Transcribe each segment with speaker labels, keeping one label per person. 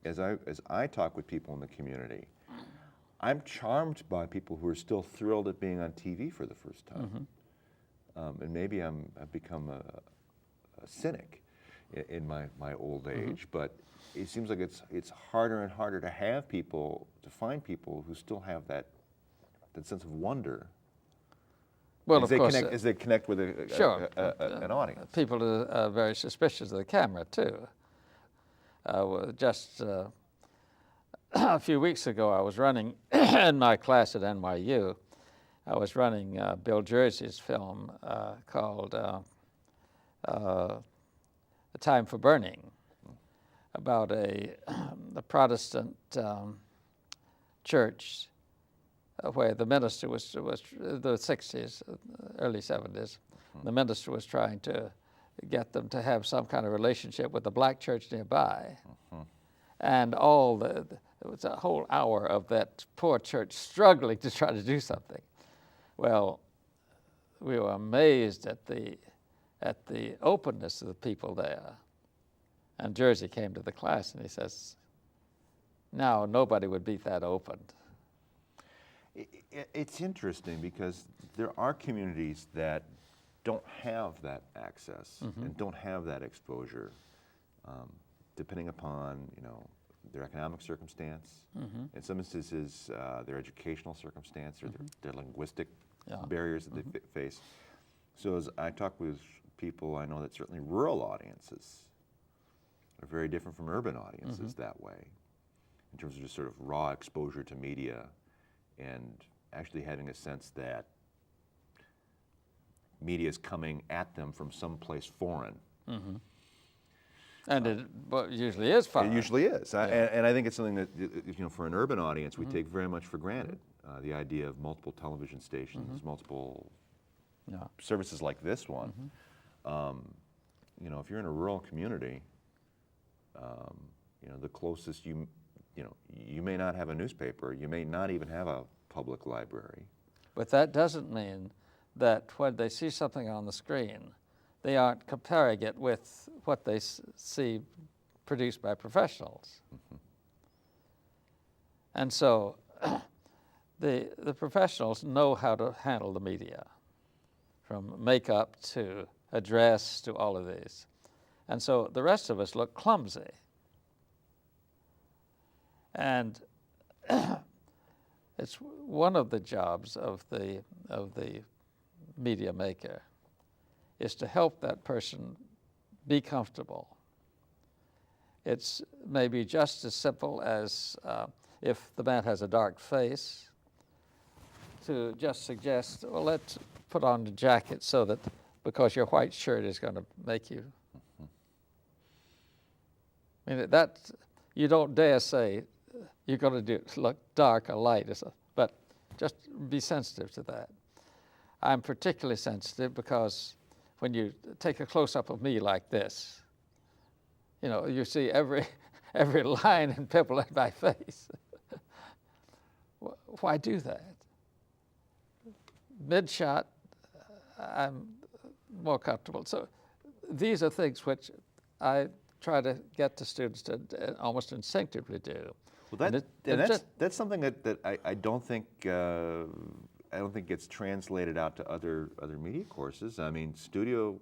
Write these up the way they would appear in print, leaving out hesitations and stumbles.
Speaker 1: as I talk with people in the community, I'm charmed by people who are still thrilled at being on TV for the first time. And maybe I've become a cynic in my old age, but it seems like it's harder and harder to find people who still have that sense of wonder.
Speaker 2: Well,
Speaker 1: as
Speaker 2: of course,
Speaker 1: as they connect with an audience.
Speaker 2: People are very suspicious of the camera too. Just a few weeks ago, I was running in my class at NYU. I was running Bill Jersey's film called "A Time for Burning," about a Protestant church where the minister was the 60s, early 70s. The minister was trying to get them to have some kind of relationship with the black church nearby. And it was a whole hour of that poor church struggling to try to do something. Well, we were amazed at the openness of the people there. And Jersey came to the class and he says, "Now nobody would be that open."
Speaker 1: It's interesting because there are communities that don't have that access and don't have that exposure, depending upon their economic circumstance, in some instances their educational circumstance or their linguistic barriers that they face. So as I talk with people, I know that certainly rural audiences are very different from urban audiences that way, in terms of just sort of raw exposure to media and actually having a sense that media is coming at them from someplace foreign.
Speaker 2: And it usually is foreign.
Speaker 1: It usually is. And I think it's something that, for an urban audience, we take very much for granted. The idea of multiple television stations, multiple services like this one. If you're in a rural community, the closest you may not have a newspaper, you may not even have a public library.
Speaker 2: But that doesn't mean that when they see something on the screen, they aren't comparing it with what they see produced by professionals. And so the professionals know how to handle the media, from makeup to address to all of these. And so the rest of us look clumsy. And it's one of the jobs of the media maker is to help that person be comfortable. It's maybe just as simple as if the man has a dark face, to just suggest, well, let's put on the jacket so that, because your white shirt is going to make you. I mean, that you don't dare say you're going to look dark or light, but just be sensitive to that. I'm particularly sensitive because when you take a close-up of me like this, you see every line and pimple in my face. Why do that? Mid-shot, I'm more comfortable. So these are things which I try to get the students to almost instinctively do.
Speaker 1: Well, that's something that I don't think gets translated out to other media courses. I mean, studio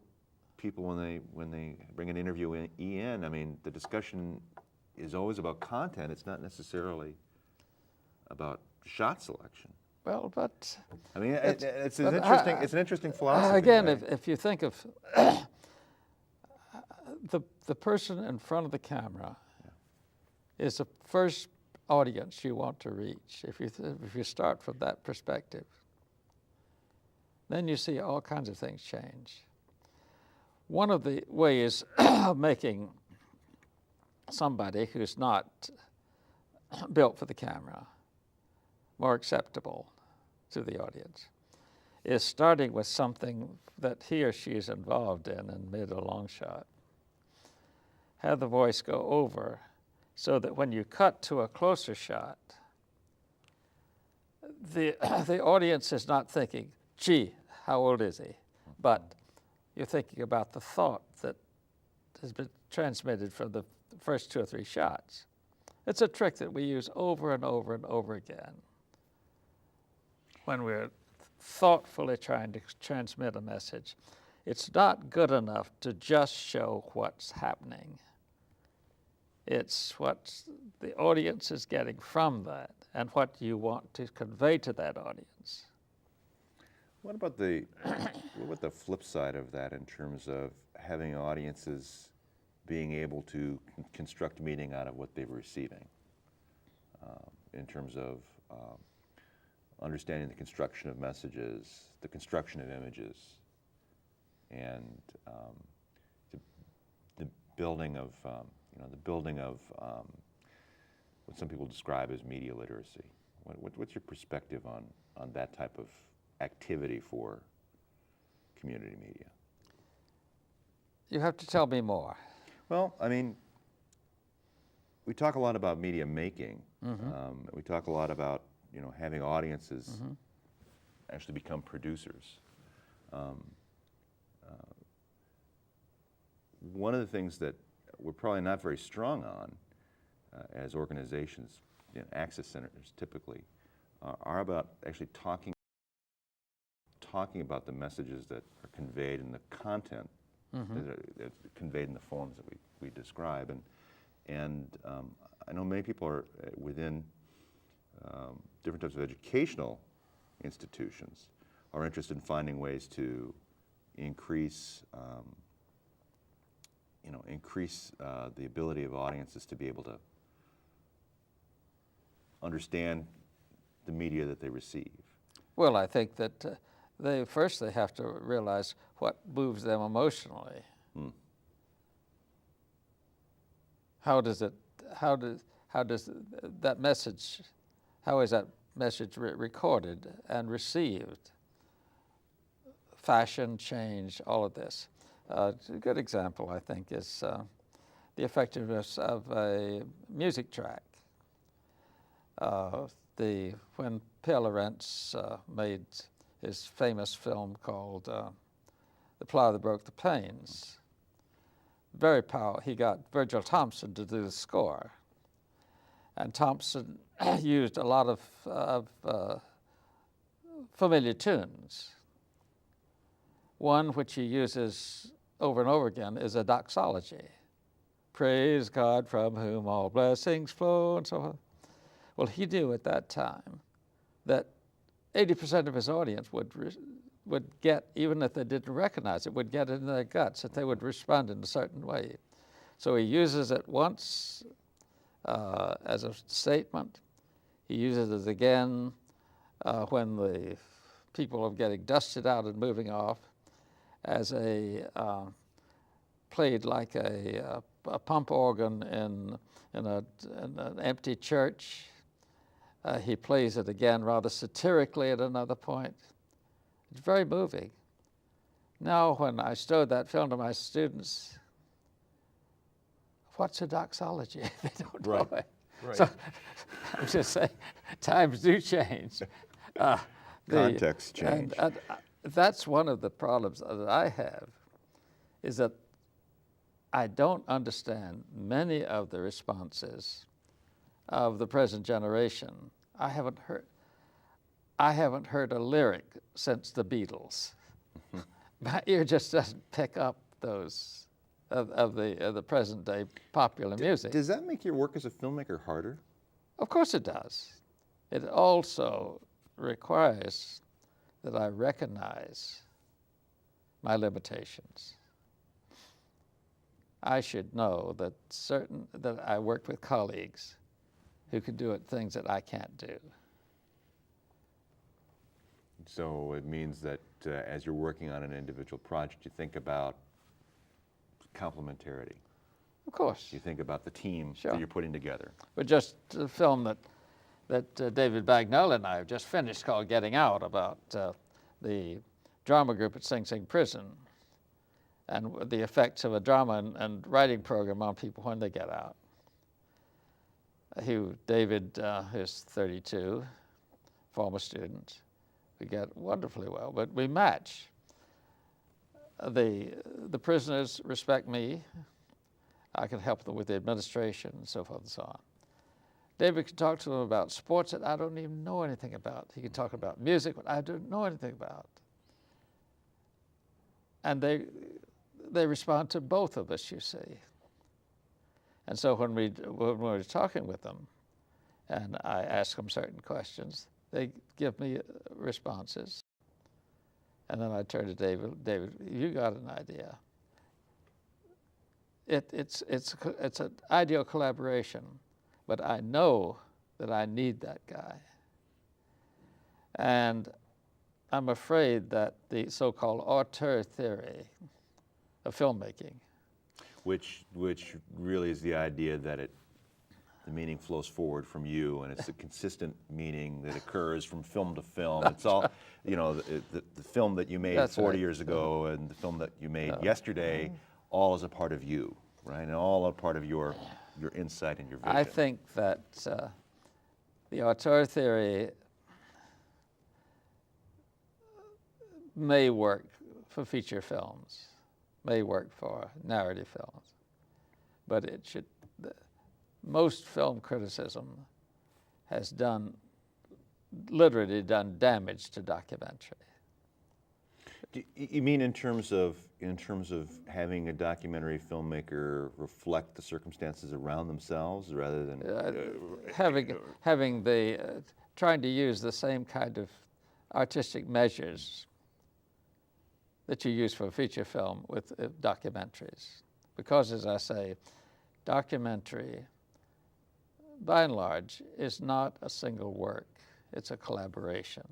Speaker 1: people, when they bring an interview in, I mean, the discussion is always about content. It's not necessarily about shot selection.
Speaker 2: Well, but
Speaker 1: I mean, it's an interesting philosophy.
Speaker 2: Again,
Speaker 1: right?
Speaker 2: if you think of the person in front of the camera is the first audience you want to reach. If you start from that perspective, then you see all kinds of things change. One of the ways of making somebody who's not built for the camera more acceptable to the audience is starting with something that he or she is involved in mid or long shot. Have the voice go over so that when you cut to a closer shot, the audience is not thinking, gee, how old is he? But you're thinking about the thought that has been transmitted from first 2 or 3 shots. It's a trick that we use over and over and over again when we're thoughtfully trying to transmit a message. It's not good enough to just show what's happening. It's what the audience is getting from that and what you want to convey to that audience.
Speaker 1: What about the flip side of that in terms of having audiences being able to construct meaning out of what they're receiving, in terms of understanding the construction of messages, the construction of images, and the building of what some people describe as media literacy. What's your perspective on that type of activity for community media?
Speaker 2: You have to tell me more.
Speaker 1: Well, I mean, we talk a lot about media making. We talk a lot about having audiences actually become producers. One of the things that we're probably not very strong on as organizations, access centers typically, are about actually talking about the messages that are conveyed in the content that are conveyed in the forms that we describe. And I know many people are within different types of educational institutions are interested in finding ways to increase the ability of audiences to be able to understand the media that they receive.
Speaker 2: Well, I think that they have to realize what moves them emotionally. How is that message recorded and received? Fashion, change, all of this. A good example, I think, is the effectiveness of a music track. When Pierre Lorentz made his famous film called The Plow That Broke the Plains, very powerful. He got Virgil Thompson to do the score. And Thompson used a lot of familiar tunes. One which he uses over and over again is a doxology. Praise God from whom all blessings flow, and so on. Well, he knew at that time that 80% of his audience would get, even if they didn't recognize it, would get it in their guts, that they would respond in a certain way. So he uses it once as a statement. He uses it again when the people are getting dusted out and moving off, as played like a pump organ in an empty church. He plays it again rather satirically at another point. It's very moving. Now, when I showed that film to my students, what's a doxology? They don't know it.
Speaker 1: Right.
Speaker 2: So I'm just saying, times do change.
Speaker 1: Context change.
Speaker 2: And that's one of the problems that I have, is that I don't understand many of the responses of the present generation. I haven't heard a lyric since the Beatles. My ear just doesn't pick up those of the present day popular music.
Speaker 1: Does that make your work as a filmmaker harder?
Speaker 2: Of course it does. It also requires that I recognize my limitations. I should know that I work with colleagues who can do things that I can't do.
Speaker 1: So it means that as you're working on an individual project, you think about complementarity.
Speaker 2: Of course.
Speaker 1: You think about the team
Speaker 2: Sure.
Speaker 1: that you're putting together.
Speaker 2: But just the film that David Bagnall and I have just finished called Getting Out, about the drama group at Sing Sing Prison and the effects of a drama and writing program on people when they get out. David is 32, former student. We get wonderfully well, but we match. The prisoners respect me. I could help them with the administration and so forth and so on. David could talk to them about sports that I don't even know anything about. He could talk about music that I don't know anything about. And they respond to both of us, you see. And so when we're talking with them, and I ask them certain questions, they give me responses. And then I turn to David. David, you got an idea. It's an ideal collaboration, but I know that I need that guy. And I'm afraid that the so-called auteur theory of filmmaking,
Speaker 1: which really is the idea that the meaning flows forward from you, and it's a consistent meaning that occurs from film to film. It's all, you know, the film that you made
Speaker 2: That's
Speaker 1: 40
Speaker 2: right.
Speaker 1: years ago and the film that you made yesterday, all is a part of you, right? And all a part of your insight and your vision.
Speaker 2: I think that the auteur theory may work for feature films, may work for narrative films, but it should. Most film criticism has literally done damage to documentary.
Speaker 1: You mean in terms of having a documentary filmmaker reflect the circumstances around themselves rather than
Speaker 2: having the trying to use the same kind of artistic measures that you use for a feature film with documentaries, because as I say, documentary, by and large, is not a single work. It's a collaboration.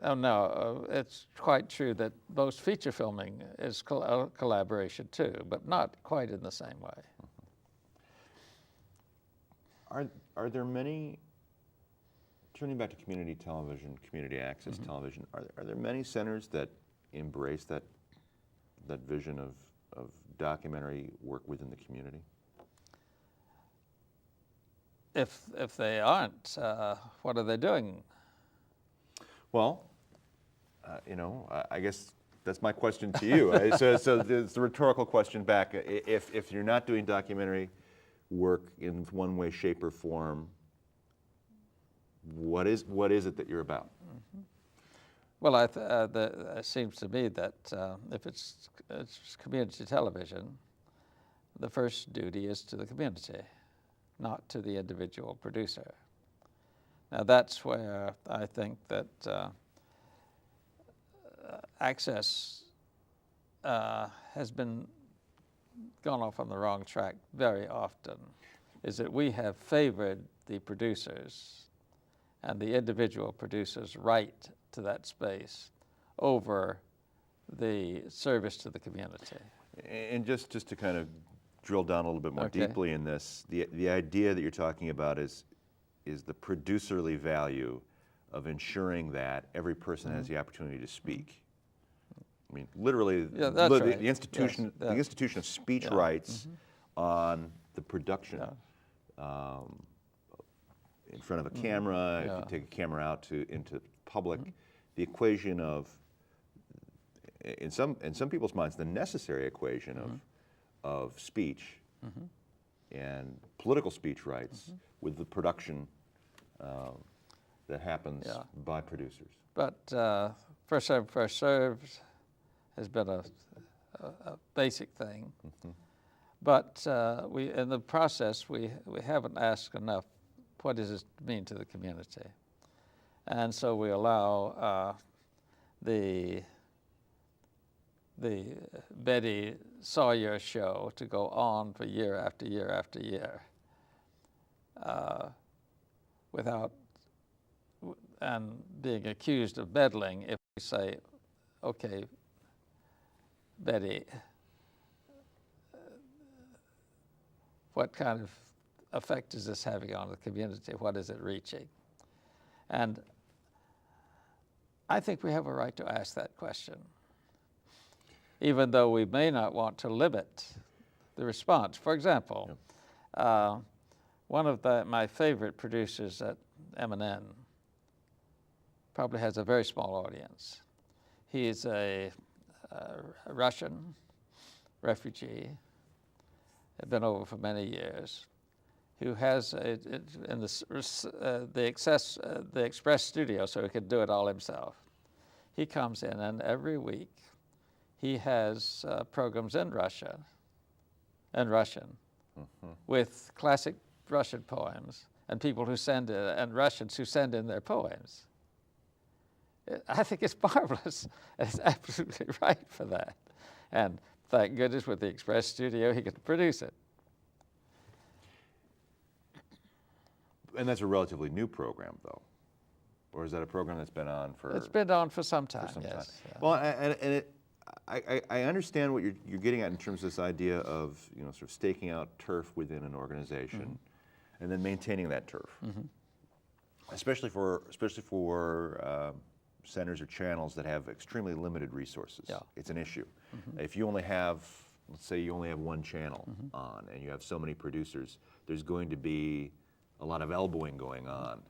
Speaker 2: Oh, no, it's quite true that most feature filming is collaboration too, but not quite in the same way.
Speaker 1: Are there many, turning back to community television, community access television, are there many centers that embrace that vision of documentary work within the community?
Speaker 2: If they aren't, what are they doing?
Speaker 1: Well, you know, I guess that's my question to you. So it's a rhetorical question back. If you're not doing documentary work in one way, shape, or form, what is it that you're about?
Speaker 2: Mm-hmm. Well, it seems to me that if it's community television, the first duty is to the community, not to the individual producer. Now that's where I think that access has been gone off on the wrong track very often, is that we have favored the producers and the individual producer's right to that space over the service to the community.
Speaker 1: And just to kind of drill down a little bit more deeply in this, the idea that you're talking about is the producerly value of ensuring that every person has the opportunity to speak. I mean, literally, the institution of speech rights on the production. In front of a camera, if you take a camera out into public, the equation of, in some people's minds, the necessary equation of speech and political speech rights with the production that happens by producers.
Speaker 2: But first come, first served has been a basic thing. But in the process, we haven't asked enough, what does this mean to the community? And so we allow the Betty Sawyer show to go on for year after year after year without and being accused of meddling if we say, okay, Betty, what kind of effect is this having on the community? What is it reaching? And I think we have a right to ask that question, even though we may not want to limit the response. For example, one of my favorite producers at SPNN probably has a very small audience. He is a Russian refugee, had been over for many years, who has in the express studio, so he could do it all himself. He comes in, and every week he has programs in Russian, with classic Russian poems, and people who send in, and Russians who send in their poems. I think it's marvelous. It's absolutely right for that. And thank goodness with the Express Studio, he could produce it.
Speaker 1: And that's a relatively new program, though, or is that a program that's been on for?
Speaker 2: It's been on for some time.
Speaker 1: For some
Speaker 2: yes.
Speaker 1: time.
Speaker 2: Yeah.
Speaker 1: Well, I understand what you're getting at in terms of this idea of sort of staking out turf within an organization, and then maintaining that turf, especially for centers or channels that have extremely limited resources.
Speaker 2: Yeah.
Speaker 1: It's an issue. If you only have, let's say you only have one channel on and you have so many producers, there's going to be a lot of elbowing going on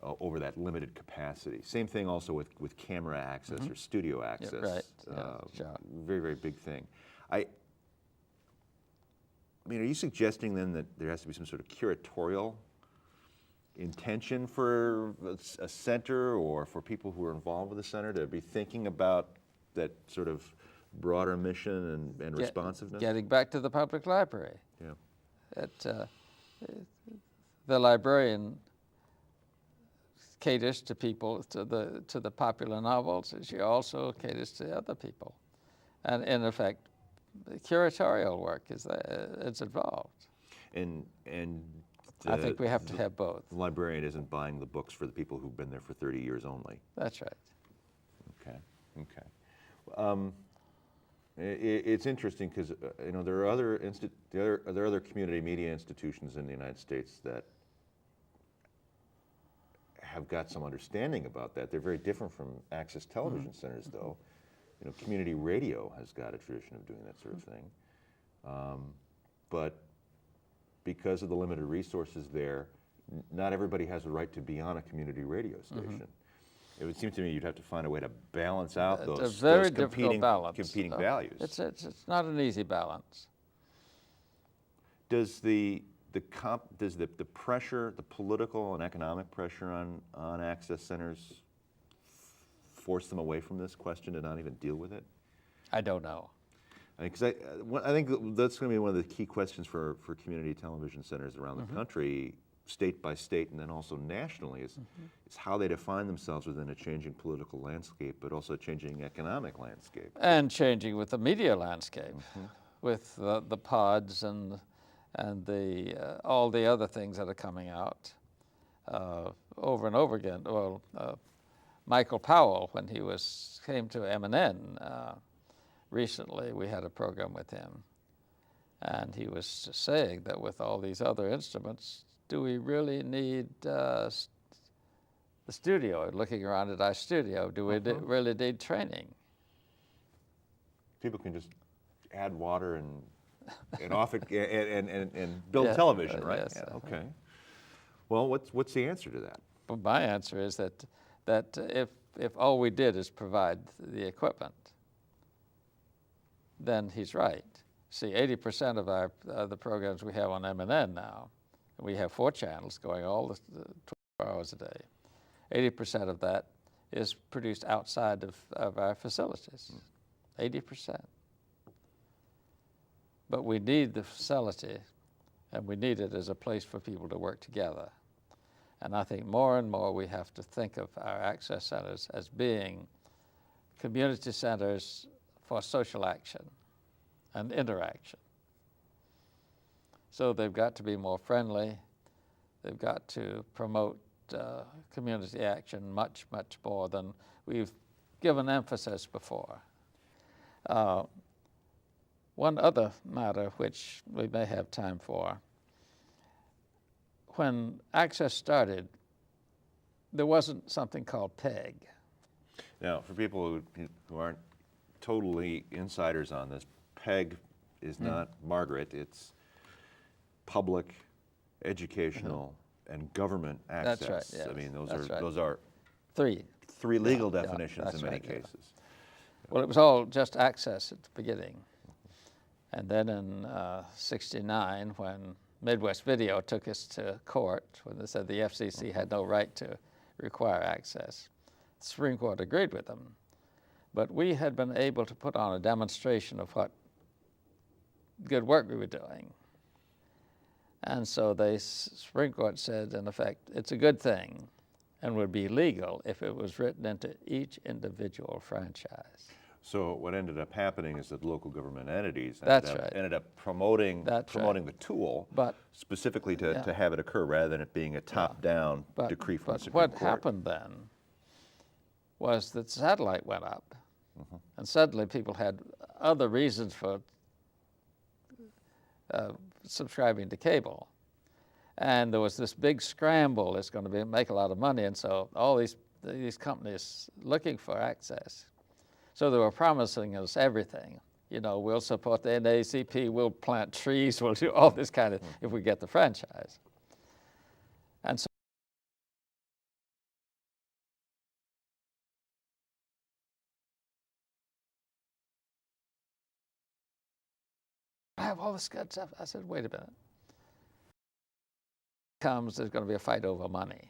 Speaker 1: over that limited capacity. Same thing also with camera access or studio access.
Speaker 2: Yeah, right. Sure.
Speaker 1: Very, very big thing. I mean, are you suggesting then that there has to be some sort of curatorial intention for a center or for people who are involved with the center to be thinking about that sort of broader mission and responsiveness?
Speaker 2: Getting back to the public library.
Speaker 1: Yeah.
Speaker 2: The librarian caters to people, to the popular novels, and she also caters to other people. And in effect, the curatorial work it's involved.
Speaker 1: And
Speaker 2: I think we have to have both.
Speaker 1: The librarian isn't buying the books for the people who've been there for 30 years only.
Speaker 2: That's right.
Speaker 1: Okay. It's interesting because there are other community media institutions in the United States that have got some understanding about that. They're very different from access television centers, though. Community radio has got a tradition of doing that sort of thing, but because of the limited resources there, not everybody has the right to be on a community radio station. It would seem to me you'd have to find a way to balance out those competing values.
Speaker 2: It's not an easy balance.
Speaker 1: Does the pressure, the political and economic pressure on access centers force them away from this question and not even deal with it?
Speaker 2: I don't know.
Speaker 1: Because I think that's going to be one of the key questions for community television centers around the country, state by state, and then also nationally, is how they define themselves within a changing political landscape, but also a changing economic landscape.
Speaker 2: And changing with the media landscape, with the pods and all the other things that are coming out over and over again. Well, Michael Powell, when he came to MNN recently, we had a program with him, and he was saying that with all these other instruments, do we really need the studio? Looking around at our studio, do we really need training?
Speaker 1: People can just add water and off it and build television, right?
Speaker 2: Yes.
Speaker 1: Yeah, okay. Well, what's the answer to that?
Speaker 2: Well, my answer is that if all we did is provide the equipment, then he's right. See, 80% of the programs we have on MNN now, we have 4 channels going all the 24 hours a day. 80% of that is produced outside of our facilities. 80%. But we need the facility, and we need it as a place for people to work together. And I think more and more we have to think of our access centers as being community centers for social action and interaction. So they've got to be more friendly. They've got to promote community action much, much more than we've given emphasis before. One other matter which we may have time for. When Access started, there wasn't something called PEG.
Speaker 1: Now, for people who aren't totally insiders on this, PEG is not Margaret, it's public, educational, and government access.
Speaker 2: That's right, yes.
Speaker 1: I mean,
Speaker 2: That's
Speaker 1: those are
Speaker 2: three
Speaker 1: legal definitions in many
Speaker 2: right, yeah.
Speaker 1: cases.
Speaker 2: Well, it was all just access at the beginning. And then in '69, when Midwest Video took us to court, when they said the FCC had no right to require access, the Supreme Court agreed with them. But we had been able to put on a demonstration of what good work we were doing. And so the Supreme Court said, in effect, it's a good thing and would be legal if it was written into each individual franchise.
Speaker 1: So what ended up happening is that local government entities
Speaker 2: That's
Speaker 1: ended up promoting the tool,
Speaker 2: but
Speaker 1: specifically to have it occur rather than it being a top-down decree from the Supreme Court.
Speaker 2: But what happened then was that satellite went up, and suddenly people had other reasons for subscribing to cable. And there was this big scramble that's going to make a lot of money, and so all these companies looking for access. So they were promising us everything. You know, we'll support the NAACP, we'll plant trees, we'll do all this kind of, if we get the franchise. And so I have all this good stuff. I said, wait a minute. There's going to be a fight over money.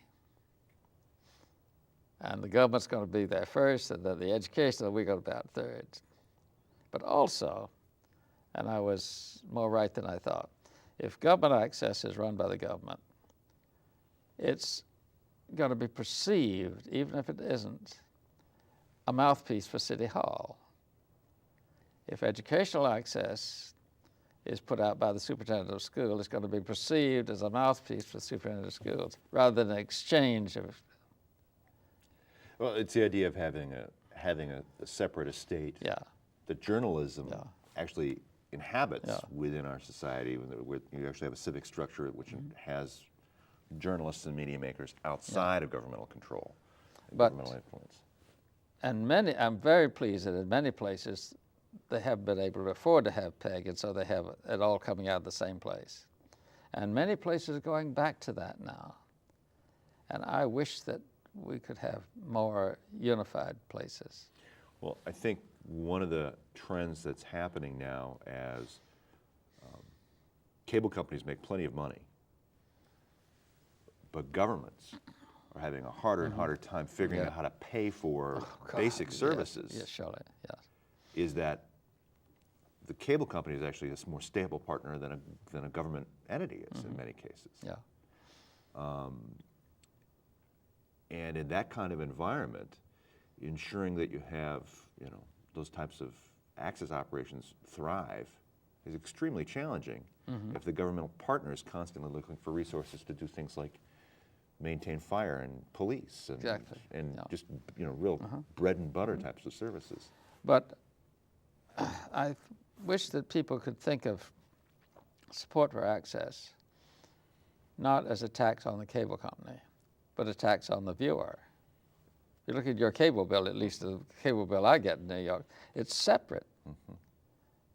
Speaker 2: And the government's going to be there first, and then the education, we're going to be out third. But also, and I was more right than I thought, if government access is run by the government, it's going to be perceived, even if it isn't, a mouthpiece for City Hall. If educational access is put out by the superintendent of schools, it's going to be perceived as a mouthpiece for the superintendent of schools, rather than an exchange of.
Speaker 1: Well, it's the idea of having a separate estate that journalism actually inhabits within our society. Where you actually have a civic structure which has journalists and media makers outside of governmental control, governmental influence. And
Speaker 2: I'm very pleased that in many places they haven't been able to afford to have PEG, and so they have it all coming out of the same place. And many places are going back to that now. And I wish that we could have more unified places.
Speaker 1: Well, I think one of the trends that's happening now as cable companies make plenty of money, but governments are having a harder and harder time figuring out how to pay for basic services.
Speaker 2: Yes, surely, yes.
Speaker 1: Is that the cable company is actually a more stable partner than a government entity is in many cases.
Speaker 2: Yeah.
Speaker 1: And in that kind of environment, ensuring that you have, those types of access operations thrive is extremely challenging if the governmental partner is constantly looking for resources to do things like maintain fire and police and just real bread and butter types of services.
Speaker 2: But I wish that people could think of support for access not as a tax on the cable company, but a tax on the viewer. You look at your cable bill, at least the cable bill I get in New York, it's separate.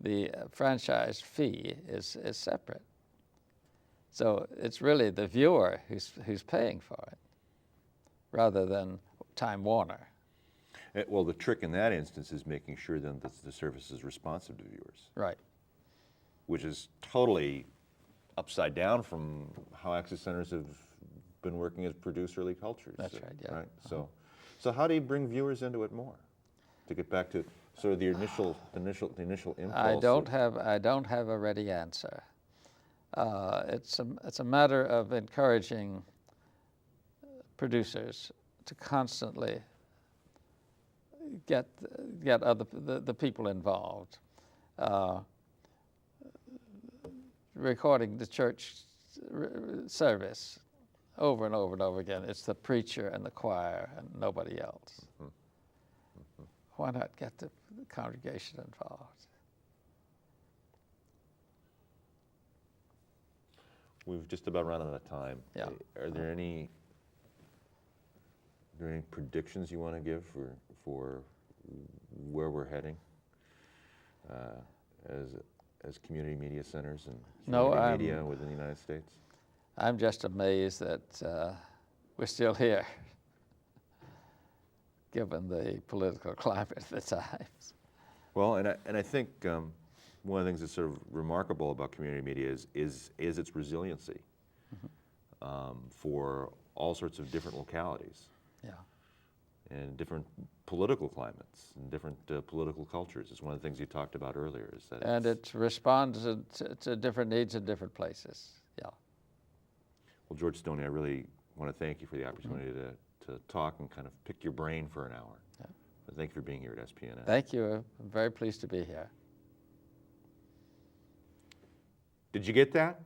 Speaker 2: The franchise fee is separate. So it's really the viewer who's paying for it, rather than Time Warner.
Speaker 1: Well, the trick in that instance is making sure then that the service is responsive to viewers.
Speaker 2: Right.
Speaker 1: Which is totally upside down from how access centers have been working as producer-early cultures.
Speaker 2: That's right, yeah.
Speaker 1: Right? So how do you bring viewers into it more? To get back to sort of the initial impulse.
Speaker 2: I don't have a ready answer. It's a matter of encouraging producers to constantly get the people involved. Recording the church service over and over and over again. It's the preacher and the choir and nobody else. Why not get the congregation involved?
Speaker 1: We've just about run out of time.
Speaker 2: Yeah.
Speaker 1: Are there any predictions you want to give for where we're heading as community media centers and community media within the United States?
Speaker 2: I'm just amazed that we're still here, given the political climate at the times.
Speaker 1: Well, and I think one of the things that's sort of remarkable about community media is its resiliency for all sorts of different localities.
Speaker 2: Yeah.
Speaker 1: And different political climates and different political cultures. It's one of the things you talked about earlier. Is that
Speaker 2: And it responds to different needs in different places. Yeah.
Speaker 1: Well, George Stoney, I really want to thank you for the opportunity to talk and kind of pick your brain for an hour.
Speaker 2: Yeah.
Speaker 1: But thank you for being here at SPNN.
Speaker 2: Thank you. I'm very pleased to be here.
Speaker 1: Did you get that?